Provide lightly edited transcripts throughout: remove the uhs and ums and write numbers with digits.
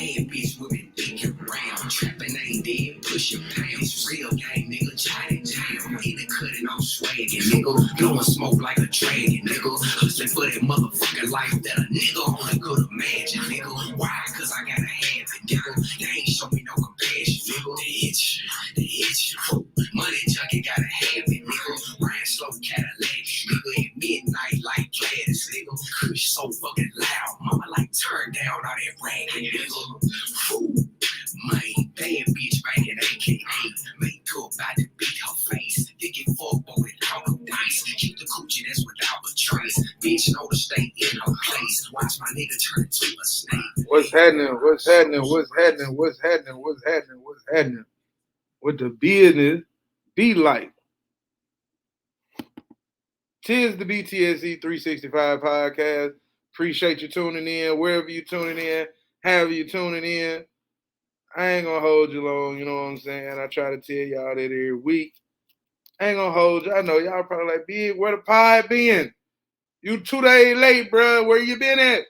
bad bitch with me thinking round. Trapping ain't dead, pushing pounds. Real gang, nigga, chatting down. Either cutting off swagging, nigga. Blowing smoke like a dragon, nigga. Hustling for that motherfucking life that a nigga only could imagine, nigga. Why? Cause I gotta have it, nigga. They ain't show me no compassion, nigga. The itch, money junkie gotta have it, nigga. Riding slow Cadillac, nigga. At midnight like Gladys, nigga. Kush so fucking loud, mama like turn down all that ragging, nigga. Woo. Man, bad bitch banging AKA. Make good about to beat her face. Dick it fuck boy without a dice. Keep the coochie that's without a trace. Bitch know to stay in her place. Watch my nigga turn into a snake. What's happening? What's happening? What's happening? What's happening? What's happening? What's happening? What the business be like? Tis the BTSE 365 podcast. Appreciate you tuning in. Wherever you tuning in, however you tuning in. I ain't gonna hold you long, you know what I'm saying? I try to tell y'all that every week. I ain't gonna hold you. I know y'all probably like, Bigg, where the pie been? You 2 days late, bro. Where you been at?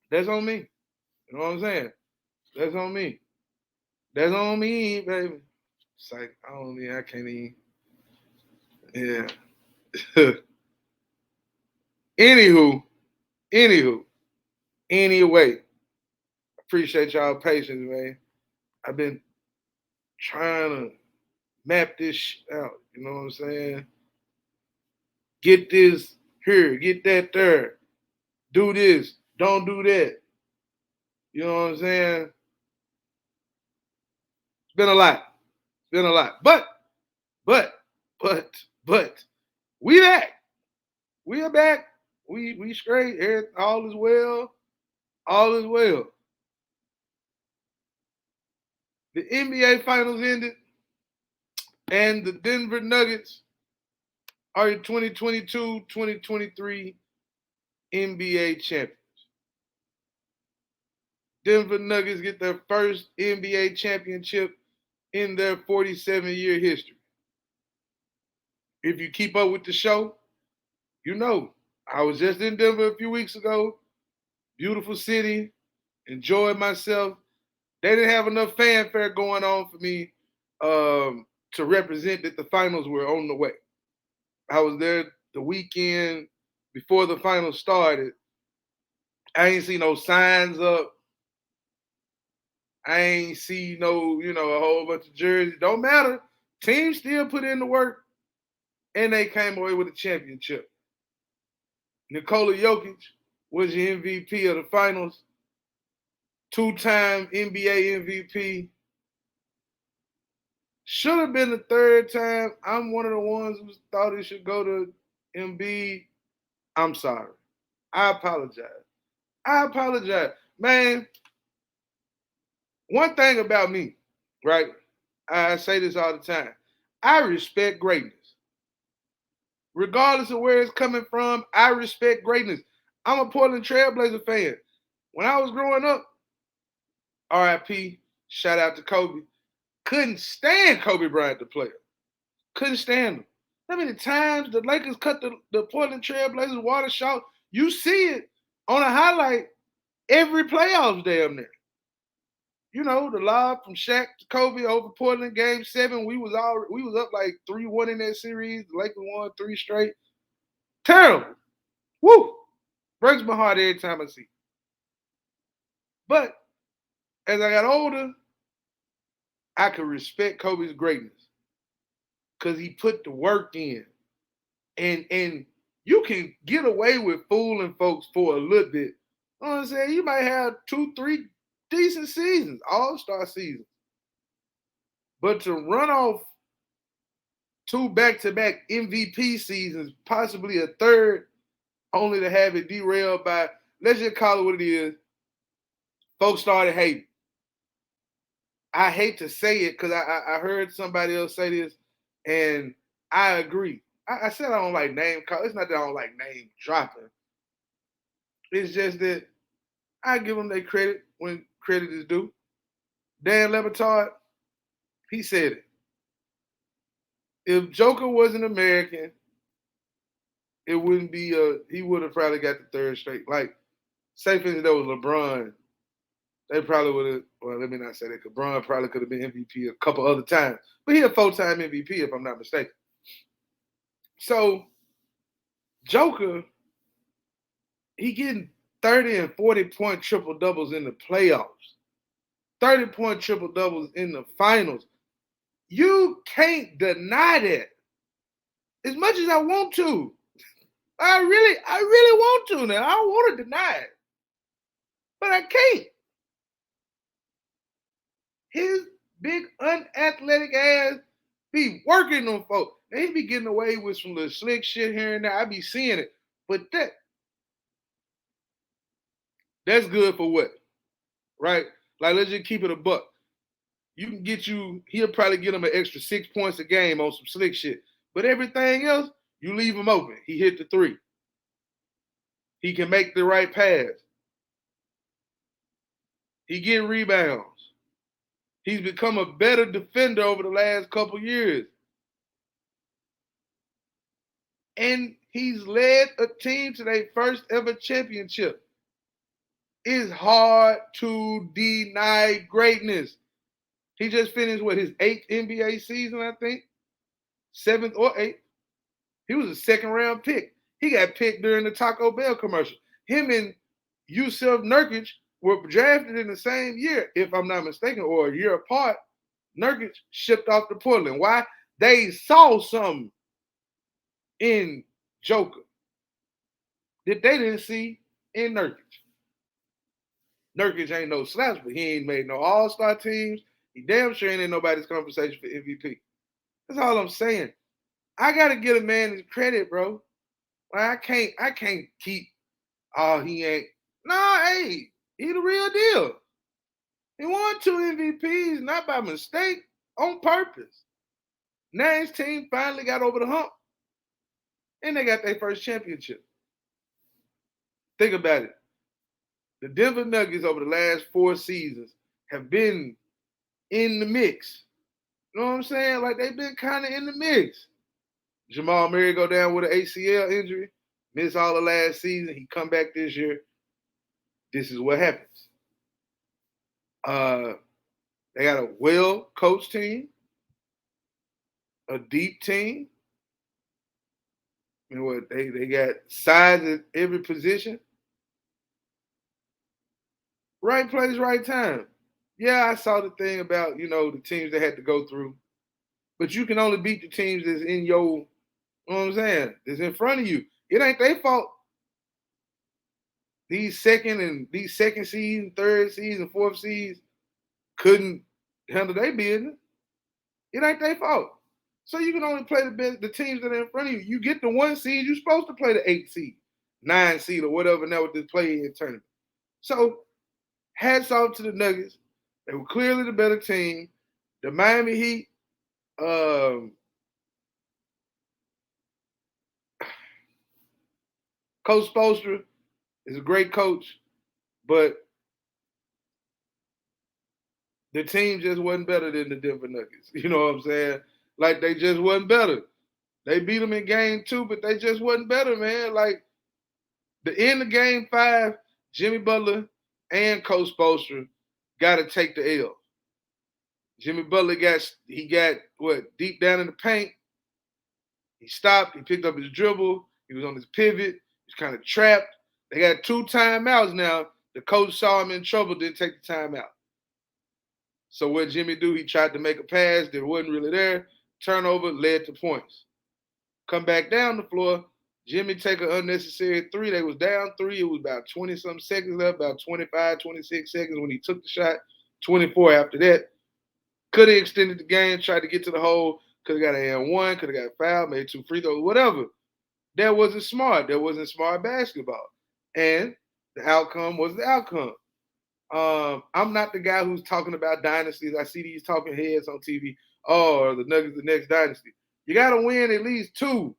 That's on me. You know what I'm saying? That's on me. That's on me, baby. It's like, I can't even. Yeah. Anywho, anyway, appreciate y'all patience, man. I've been trying to map this out, you know what I'm saying? Get this here, get that there. Do this, don't do that. You know what I'm saying? It's been a lot. But we back. We are back. We straight. All is well. All is well. The NBA Finals ended, and the Denver Nuggets are your 2022-2023 NBA champions. Denver Nuggets get their first NBA championship in their 47-year history. If you keep up with the show, you know. I was just in Denver a few weeks ago. Beautiful city. Enjoyed myself. They didn't have enough fanfare going on for me to represent that the finals were on the way. I was there the weekend before the finals started. I ain't see no signs up. I ain't see no, a whole bunch of jerseys. Don't matter. Teams still put in the work, and they came away with a championship. Nikola Jokic was your MVP of the finals. 2-time NBA MVP. Should have been the 3rd time. I'm one of the ones who thought it should go to Embiid. I'm sorry. I apologize. Man, one thing about me, right? I say this all the time. I respect greatness. Regardless of where it's coming from, I respect greatness. I'm a Portland Trailblazer fan. When I was growing up, RIP, shout out to Kobe, couldn't stand Kobe Bryant, the player. Couldn't stand him. How many times the Lakers cut the Portland Trailblazers water shot? You see it on a highlight every playoffs damn near. You know, the lob from Shaq to Kobe over Portland game 7. We was up like 3-1 in that series. The Lakers won 3 straight. Terrible. Woo! Breaks my heart every time I see it. But as I got older, I could respect Kobe's greatness. Because he put the work in. And you can get away with fooling folks for a little bit. You know what I'm saying? You might have 2-3 decent seasons, all-star seasons. But to run off 2 back-to-back MVP seasons, possibly a 3rd, only to have it derailed by, let's just call it what it is, folks started hating. I hate to say it because I heard somebody else say this, and I agree. I said I don't like name call. It's not that I don't like name dropping. It's just that I give them their credit when credit is due. Dan Le Batard, he said it. If Joker was an American, it wouldn't be he would have probably got the 3rd straight. Like, say for instance, there was LeBron They probably would have. Well, let me not say that, because Bron probably could have been MVP a couple other times, but he a 4-time MVP if I'm not mistaken. So Joker, he getting 30 and 40-point triple doubles in the playoffs, 30-point triple doubles in the finals. You can't deny that. As much as I want to, I really want to now. I don't want to deny it, but I can't. His big unathletic ass be working on folks. They be getting away with some little slick shit here and there. I be seeing it, but that's good for what, right? Like, let's just keep it a buck. You can get he'll probably get him an extra 6 points a game on some slick shit. But everything else, you leave him open. He hit the three. He can make the right pass. He get rebounds. He's become a better defender over the last couple years. And he's led a team to their first ever championship. It's hard to deny greatness. He just finished his 8th NBA season, I think. 7th or 8th. He was a second-round pick. He got picked during the Taco Bell commercial. Him and Yusuf Nurkic were drafted in the same year, if I'm not mistaken, or a year apart. Nurkic shipped off to Portland. Why? They saw something in Joker that they didn't see in Nurkic. Nurkic ain't no slaps, but he ain't made no all-star teams. He damn sure ain't in nobody's conversation for MVP. That's all I'm saying. I gotta give a man his credit, bro. Like, I can't keep, he ain't. Nah, hey, he the real deal. He won 2 MVPs, not by mistake, on purpose. Now his team finally got over the hump, and they got their first championship. Think about it. The Denver Nuggets over the last 4 seasons have been in the mix. You know what I'm saying? Like, they've been kind of in the mix. Jamal Murray go down with an ACL injury, miss all the last season. He come back this year. This is what happens. They got a well-coached team, a deep team. You know what? They got size at every position. Right place, right time. Yeah, I saw the thing about, the teams that had to go through. But you can only beat the teams that's in your, you know what I'm saying, that's in front of you. It ain't their fault. These second seeds, third seeds, and fourth seeds couldn't handle their business. It ain't their fault. So you can only play the teams that are in front of you. You get the 1 seed, you're supposed to play the 8 seed, 9 seed, or whatever now with this play-in tournament. So hats off to the Nuggets. They were clearly the better team. The Miami Heat, Coach Spoelstra is a great coach, but the team just wasn't better than the Denver Nuggets. You know what I'm saying? Like, they just wasn't better. They beat them in game 2, but they just wasn't better, man. Like, the end of game 5, Jimmy Butler and Coach Spoelstra got to take the L. Jimmy Butler got deep down in the paint. He stopped. He picked up his dribble. He was on his pivot. He was kind of trapped. They got 2 timeouts now. The coach saw him in trouble, didn't take the timeout. So what Jimmy do? He tried to make a pass that wasn't really there. Turnover led to points. Come back down the floor. Jimmy take an unnecessary 3. They was down 3. It was about 20-something seconds left, about 25, 26 seconds when he took the shot. 24 after that. Could have extended the game, tried to get to the hole. Could have got an and 1, could have got fouled, made 2 free throws, whatever. That wasn't smart. That wasn't smart basketball. And the outcome was the outcome. I'm not the guy who's talking about dynasties. I see these talking heads on TV. Oh, the Nuggets, the next dynasty. You got to win at least 2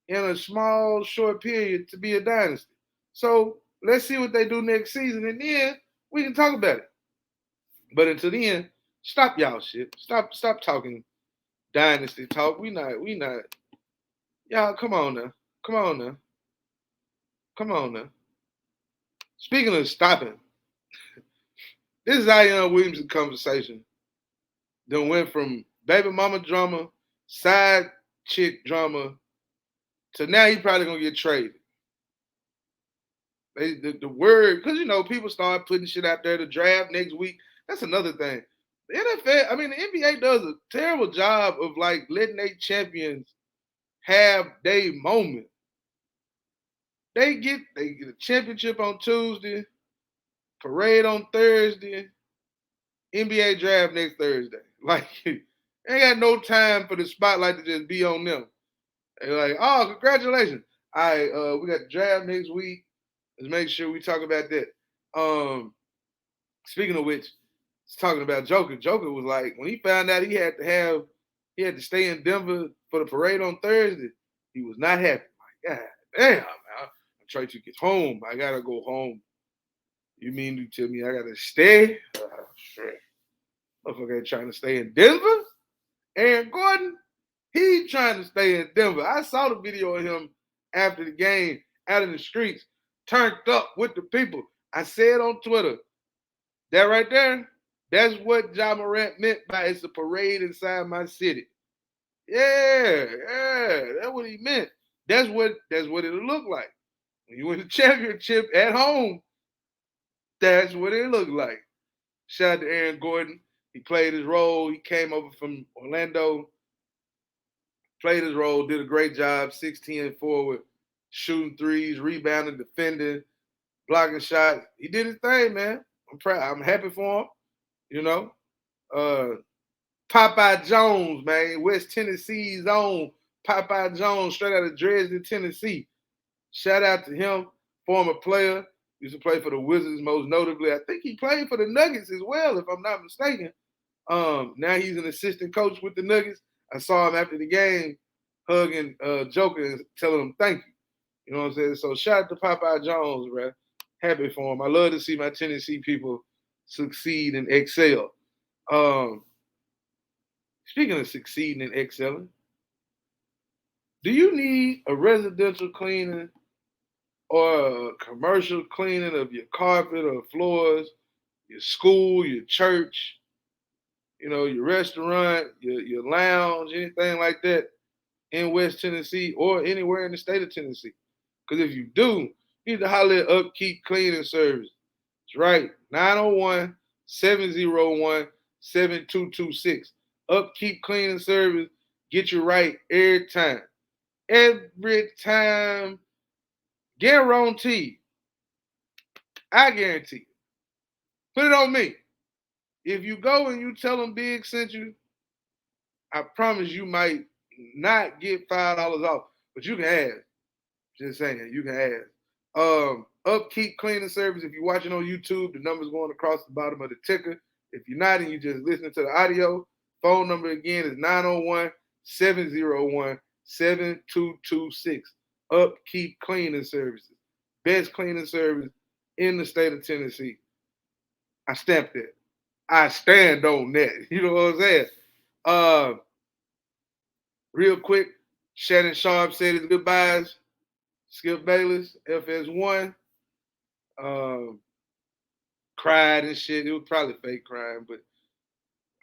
in a small, short period to be a dynasty. So let's see what they do next season, and then we can talk about it. But until then, stop y'all shit. Stop talking dynasty talk. We not. Y'all, come on now. Come on now. Speaking of stopping, This Zion Williamson conversation then went from baby mama drama, side chick drama, to now he probably gonna get traded. The word, because people start putting shit out there. The draft next week. That's another thing. The NFL, I mean, the NBA does a terrible job of like letting their champions have their moment. They get a championship on Tuesday, parade on Thursday, NBA draft next Thursday. Like, they ain't got no time for the spotlight to just be on them. They're like, oh, congratulations. All right, we got the draft next week. Let's make sure we talk about that. Speaking of which, talking about Joker. Joker was like, when he found out he had to stay in Denver for the parade on Thursday, he was not happy. Like, God damn, man. I'm trying to get home. I gotta go home. You mean to tell me I gotta stay? Shit. Motherfucker ain't trying to stay in Denver? Aaron Gordon, he trying to stay in Denver. I saw the video of him after the game out in the streets, turned up with the people. I said on Twitter, that right there, that's what Ja Morant meant by it's a parade inside my city. Yeah, that's what he meant. That's what it'll look like. When you win the championship at home, that's what it looked like. Shout out to Aaron Gordon. He played his role. He came over from Orlando, played his role, did a great job, 16 forward, shooting threes, rebounding, defending, blocking shots. He did his thing, man. I'm proud. I'm happy for him. Popeye Jones, man, West Tennessee's own Popeye Jones, straight out of Dresden, Tennessee. Shout out to him, former player. Used to play for the Wizards, most notably. I think he played for the Nuggets as well, if I'm not mistaken. Now he's an assistant coach with the Nuggets. I saw him after the game hugging Joker and telling him thank you. You know what I'm saying? So shout out to Popeye Jones, bro. Happy for him. I love to see my Tennessee people succeed and excel. Speaking of succeeding and excelling, do you need a residential cleaning or a commercial cleaning of your carpet or floors, your school, your church, your restaurant, your lounge, anything like that in West Tennessee or anywhere in the state of Tennessee? Because if you do, you need to holler at Upkeep Cleaning Service. That's right, 901-701-7226. Upkeep Cleaning Service, get you right every time. Every time. Guarantee. I guarantee it. Put it on me. If you go and you tell them Bigg sent you, I promise you might not get $5 off, but you can ask. Just saying, you can ask. Upkeep Cleaning Service. If you're watching on YouTube, the number's going across the bottom of the ticker. If you're not and you just listening to the audio, phone number again is 901-701-7226. Upkeep Cleaning Services. Best cleaning service in the state of Tennessee. I stamped it. I stand on that. You know what I'm saying? Real quick, Shannon Sharp said his goodbyes. Skip Bayless, FS1. Cried and shit. It was probably fake crying, but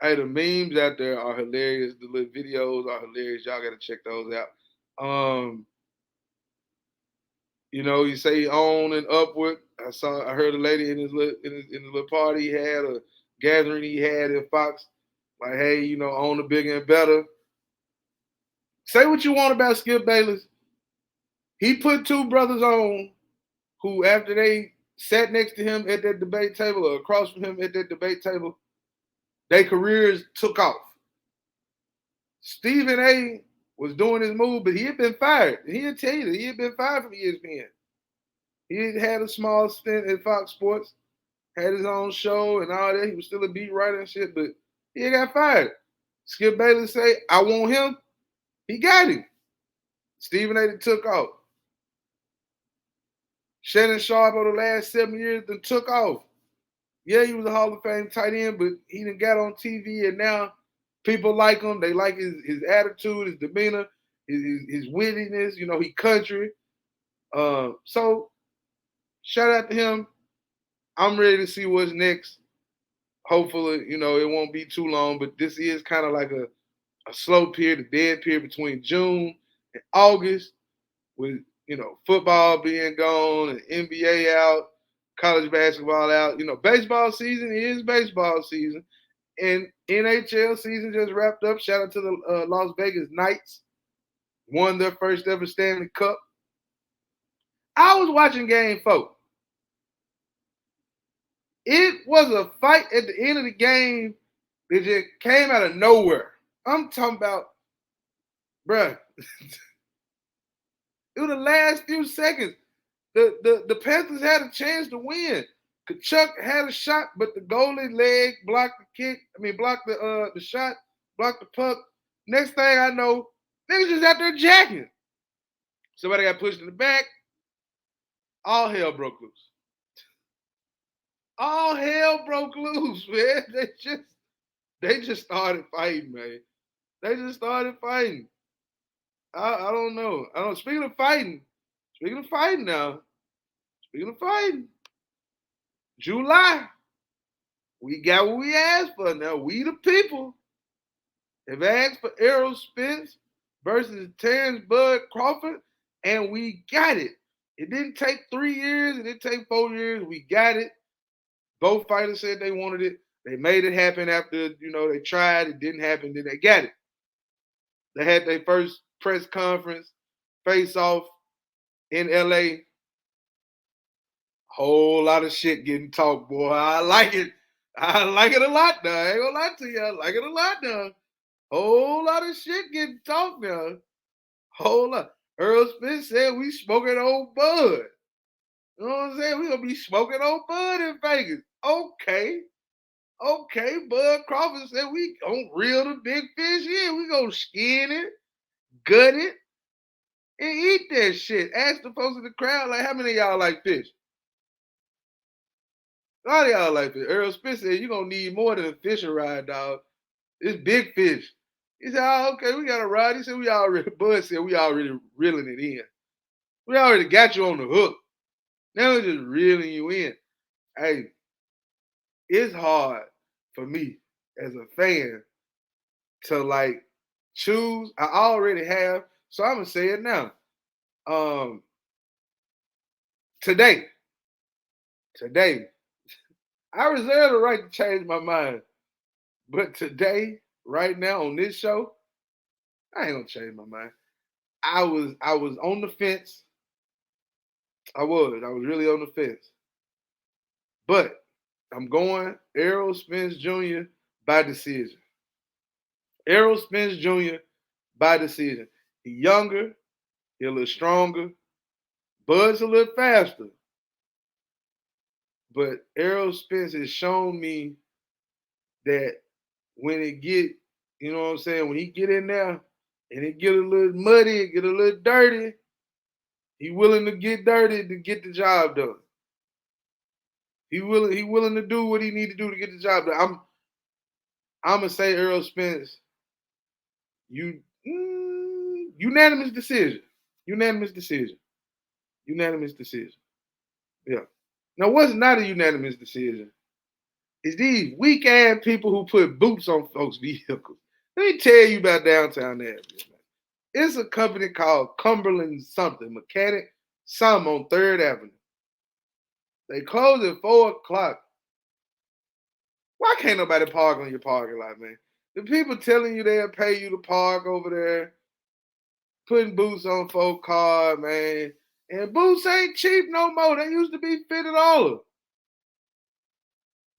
hey, the memes out there are hilarious. The little videos are hilarious. Y'all gotta check those out. You say on and upward. I heard a lady in the little party he had, a gathering he had in Fox, like, hey, on the bigger and better. Say what you want about Skip Bayless. He put two brothers on who, after they sat next to him at that debate table or across from him at that debate table, their careers took off. Stephen A. was doing his move, but he had been fired. He'll tell you that he had been fired from ESPN. He had a small stint at Fox Sports, had his own show and all that. He was still a beat writer and shit, but he got fired. Skip Bayless say, I want him. He got him. Stephen A. took off. Shannon Sharp over the last 7 years then took off. Yeah, he was a Hall of Fame tight end, but he done got on TV and now people like him. They like his attitude, his demeanor, his wittiness. He country. So shout out to him. I'm ready to see what's next. Hopefully, it won't be too long, but this is kind of like a slow period, a dead period between June and August with, football being gone and NBA out, college basketball out. Baseball season is baseball season. And NHL season just wrapped up. Shout out to the Las Vegas Knights. Won their first ever Stanley Cup. I was watching Game 4. It was a fight at the end of the game that just came out of nowhere. I'm talking about, bruh. It was the last few seconds. The Panthers had a chance to win. Kachuk had a shot, but the goalie leg blocked the kick. Blocked the shot, blocked the puck. Next thing I know, niggas just out there jacking. Somebody got pushed in the back. All hell broke loose. All hell broke loose, man. They just started fighting, man. They just started fighting. I don't know. Speaking of fighting now. Speaking of fighting, July, we got what we asked for now. We the people have asked for Errol Spence versus Terrence Bud Crawford, and we got it. It didn't take 3 years. It didn't take 4 years. We got it. Both fighters said they wanted it. They made it happen after, they tried. It didn't happen. Then they got it. They had their first press conference, face-off in L.A. Whole lot of shit getting talked, boy. I like it. I like it a lot now. I ain't gonna lie to you. I like it a lot now. Whole lot of shit getting talked now. Whole lot. Earl Spence said we smoking old bud. You know what I'm saying? We gonna be smoking old bud in Vegas. Okay. Bud Crawford said we gonna reel the big fish in. We gonna skin it, gut it, and eat that shit. Ask the folks in the crowd, like, how many of y'all like fish? A lot of y'all like fish. Earl Spence said you gonna need more than a fishing rod, dog. It's big fish. He said, oh, okay, we got a rod. He said, Bud said we already reeling it in. We already got you on the hook. Now we're just reeling you in. Hey, it's hard for me as a fan to like choose. I already have, so I'm gonna say it now. Today, I reserve the right to change my mind. But today, right now on this show, I ain't gonna change my mind. I was on the fence. I was really on the fence. But I'm going Errol Spence Jr. by decision. Errol Spence Jr. by decision. He younger, he a little stronger, Bud's a little faster. But Errol Spence has shown me that when it get, you know what I'm saying, when he get in there and it get a little muddy, it get a little dirty, he willing to get dirty to get the job done. He willing to do what he need to do to get the job done. I'm gonna say Errol Spence. Unanimous decision. Unanimous decision. Yeah. Now, what's not a unanimous decision is these weak ass people who put boots on folks' vehicles. Let me tell you about downtown Nashville. It's a company called Cumberland something, Mechanic Some on 3rd Avenue. They close at 4 o'clock. Why can't nobody park on your parking lot, man? The people telling you they'll pay you to park over there, putting boots on folk car, man. And boots ain't cheap no more. They used to be $50.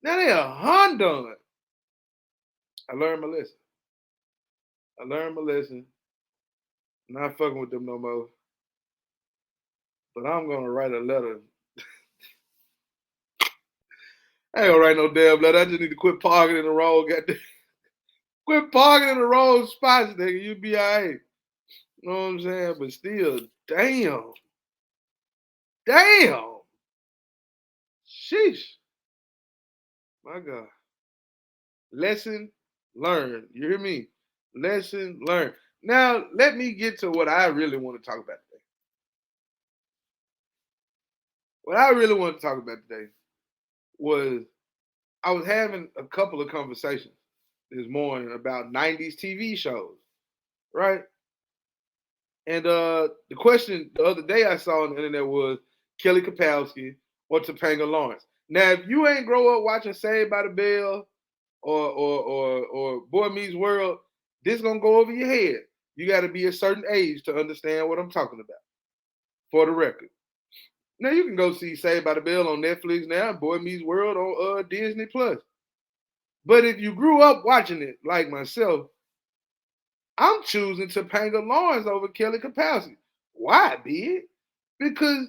Now they $100. I learned my lesson. Not fucking with them no more. But I'm gonna write a letter. I ain't gonna write no damn letter. I just need to quit parking in the wrong goddamn. Quit parking in the wrong spots, nigga. You be alright. You know what I'm saying? But still, damn. Sheesh. My God. Lesson learned. You hear me? Lesson learned. Now, let me get to what I really want to talk about today. What I really want to talk about today was I was having a couple of conversations this morning about 90s TV shows, right? And the question the other day I saw on the internet was Kelly Kapowski or Topanga Lawrence. Now, if you ain't grow up watching Saved by the Bell or Boy Meets World, this gonna go over your head. You got to be a certain age to understand what I'm talking about. For the record, now you can go see Saved by the Bell on Netflix now, Boy Meets World on Disney Plus. But if you grew up watching it like myself, I'm choosing Topanga Lawrence over Kelly Kapowski. Why, Big? Because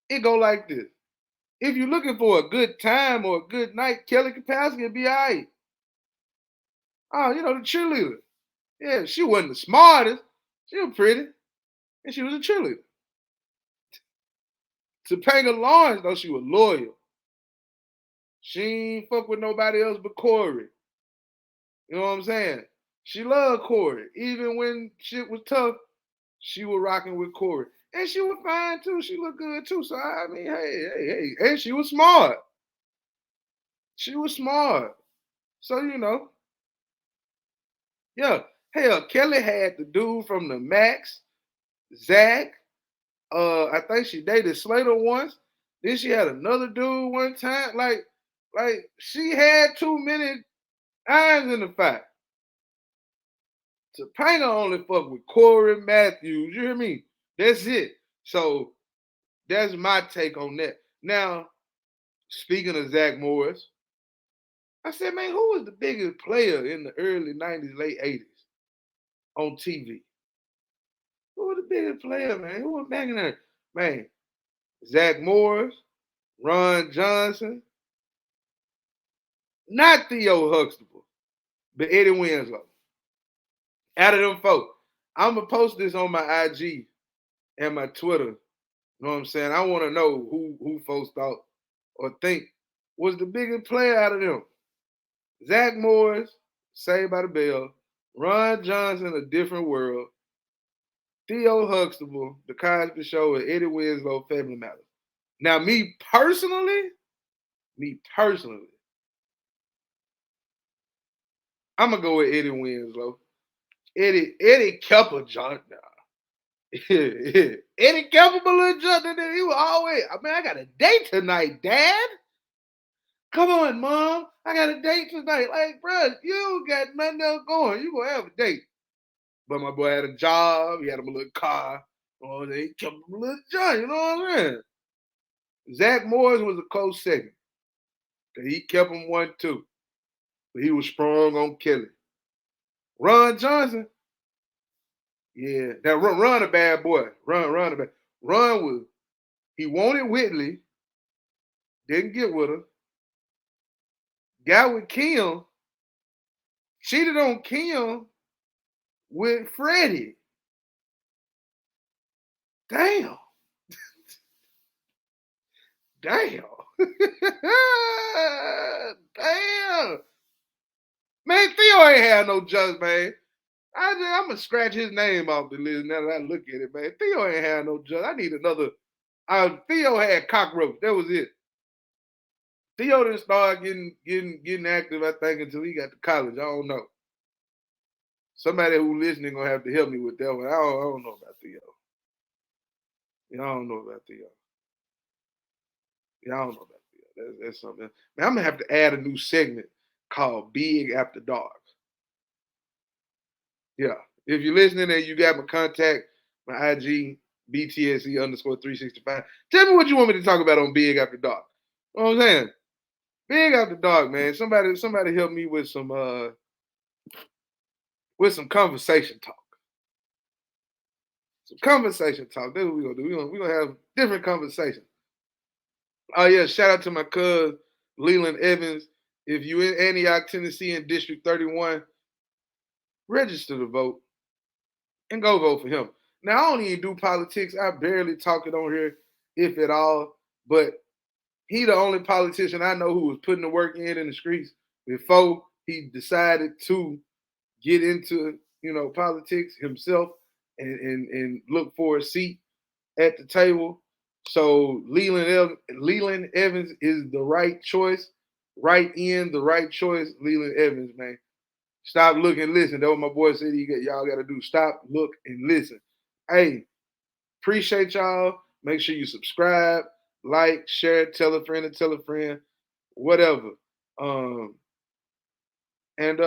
it go like this. If you're looking for a good time or a good night, Kelly Kapowski will be all right. Oh, you know, the cheerleader. Yeah, she wasn't the smartest. She was pretty, and she was a cheerleader. Topanga Lawrence, though, she was loyal. She ain't fuck with nobody else but Corey. You know what I'm saying? She loved Corey. Even when shit was tough, she was rocking with Corey. And she was fine too. She looked good too. So I mean, hey. And she was smart. She was smart. So, you know, yeah. Hell, Kelly had the dude from the Max, Zach. I think she dated Slater once. Then she had another dude one time. Like she had too many irons in the fire. Topanga only fuck with Corey Matthews. You hear me? That's it. So that's my take on that. Now, speaking of Zach Morris, I said, man, who was the biggest player in the early 90s, late 80s on TV? Who was the biggest player, man? Who was back in there? Man, Zach Morris, Ron Johnson, not Theo Huxtable, but Eddie Winslow. Out of them folks, I'm going to post this on my IG and my Twitter. You know what I'm saying? I want to know who folks thought or think was the biggest player out of them. Zach Morris, Saved by the Bell, Ron Johnson, A Different World, Theo Huxtable, The Cosby Show, and Eddie Winslow, Family Matters. Now, me personally, I'm gonna go with Eddie Winslow. Eddie kept a junk now. Eddie kept a little junk. He was always, I mean, I got a date tonight, Dad. Come on, Mom. I got a date tonight. Like, bro, you got nothing else going. You gonna have a date. But my boy had a job. He had him a little car. Oh, they kept him a little junk. You know what I'm saying? Zach Morris was a close second. He kept him 1-2. But he was strong on Kelly. Ron Johnson, yeah. Now Ron a bad boy. Ron a bad. Ron was he wanted Whitley, didn't get with her. Got with Kim, cheated on Kim with Freddie. Damn. Damn. Damn. Man, Theo ain't had no judge, man. I'm gonna scratch his name off the list now that I look at it, man. Theo ain't had no judge. I need another. Theo had cockroach. That was it. Theo didn't start getting active, I think, until he got to college. I don't know. Somebody who listening gonna have to help me with that one. I don't know about Theo. Yeah, I don't know about Theo. Yeah, I don't know about Theo. That's something. Man, I'm gonna have to add a new segment called Bigg After Dark. Yeah. If you're listening and you got my contact, my IG, BTSE underscore 365. Tell me what you want me to talk about on Bigg After Dark. You know what I'm saying? Bigg After Dark, man. Somebody help me with some conversation talk. Some conversation talk. That's what we're gonna do. We're gonna have different conversations. Oh yeah, shout out to my cousin Leland Evans. If you in Antioch, Tennessee in District 31, register to vote and go vote for him. Now I don't even do politics. I barely talk it on here, if at all. But he the only politician I know who was putting the work in the streets before he decided to get into politics himself and look for a seat at the table. So Leland Evans is the right choice. Right in the right choice, Leland Evans, man. Stop, look, and listen. That's what my boy said y'all got to do. Stop, look, and listen. Hey, appreciate y'all. Make sure you subscribe, like, share, tell a friend and tell a friend, whatever. Um, and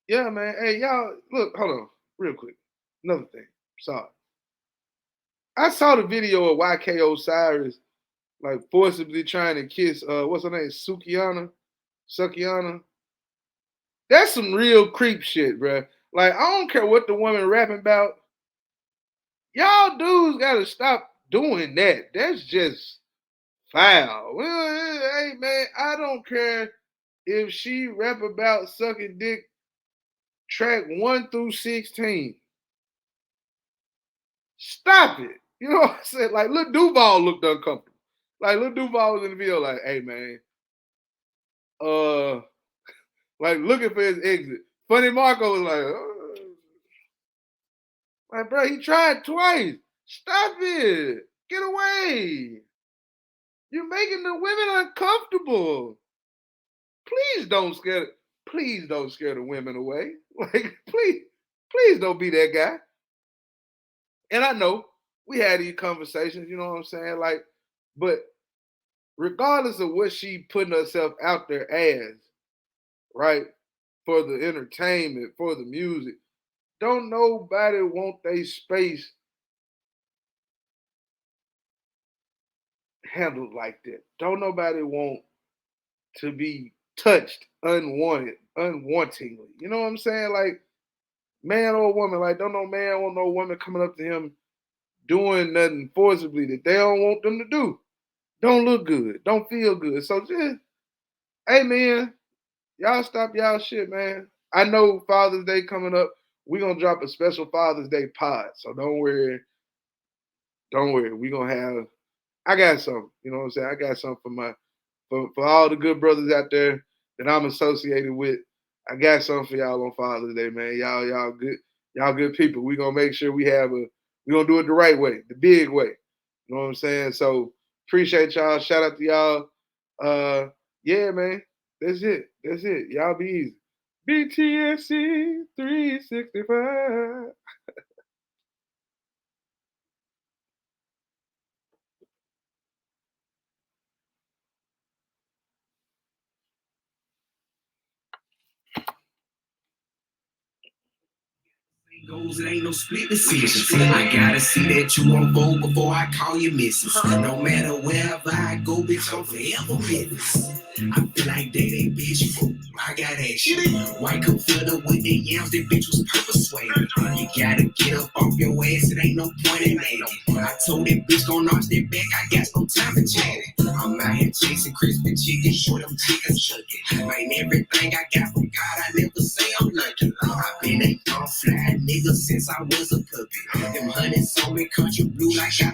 yeah, man. Hey, y'all, look, hold on, real quick. Another thing. Sorry. I saw the video of YK Osiris like forcibly trying to kiss what's her name? Sukiana. That's some real creep shit, bro. Like, I don't care what the woman rapping about. Y'all dudes gotta stop doing that. That's just foul. Well, hey man, I don't care if she rap about sucking dick track 1 through 16. Stop it. You know what I'm saying? Like, Lil Duval looked uncomfortable. Like, Lil Duval was in the video, like, hey man, like looking for his exit. Funny Marco was like, like, bro, he tried twice. Stop it. Get away. You're making the women uncomfortable. Please don't scare. Please don't scare the women away. Like, please don't be that guy. And I know we had these conversations. You know what I'm saying? Like, but regardless of what she putting herself out there as, right, for the entertainment, for the music, don't nobody want their space handled like that. Don't nobody want to be touched unwantingly. You know what I'm saying? Like, man or woman, like, don't no man want no woman coming up to him doing nothing forcibly that they don't want them to do. Don't look good. Don't feel good. So just, hey man, y'all stop y'all shit, man. I know Father's Day coming up. We're gonna drop a special Father's Day pod. So don't worry. Don't worry. We're gonna have I got something. You know what I'm saying? I got something for all the good brothers out there that I'm associated with. I got something for y'all on Father's Day, man. Y'all good people. We gonna make sure we gonna do it the right way, the big way. You know what I'm saying? So appreciate y'all. Shout out to y'all. Yeah, man. That's it. That's it. Y'all be easy. BTSE 365. Goals, it ain't no split decisions. I gotta see that you on board before I call you missus. No matter wherever I go, bitch, I'm forever business. I feel like dating, bitch. I got action. White computer with the yams, that bitch was persuaded. You gotta get up off your ass, it ain't no point in nagging. I told that bitch gon' arch that back, I got no time for chatting. I'm out here chasing crispy chicken, short them chickens chugging. Man, everything I got from God, I never say I'm lucky. I've been a young fly nigga since I was a puppy. Them hundreds on me country blue like I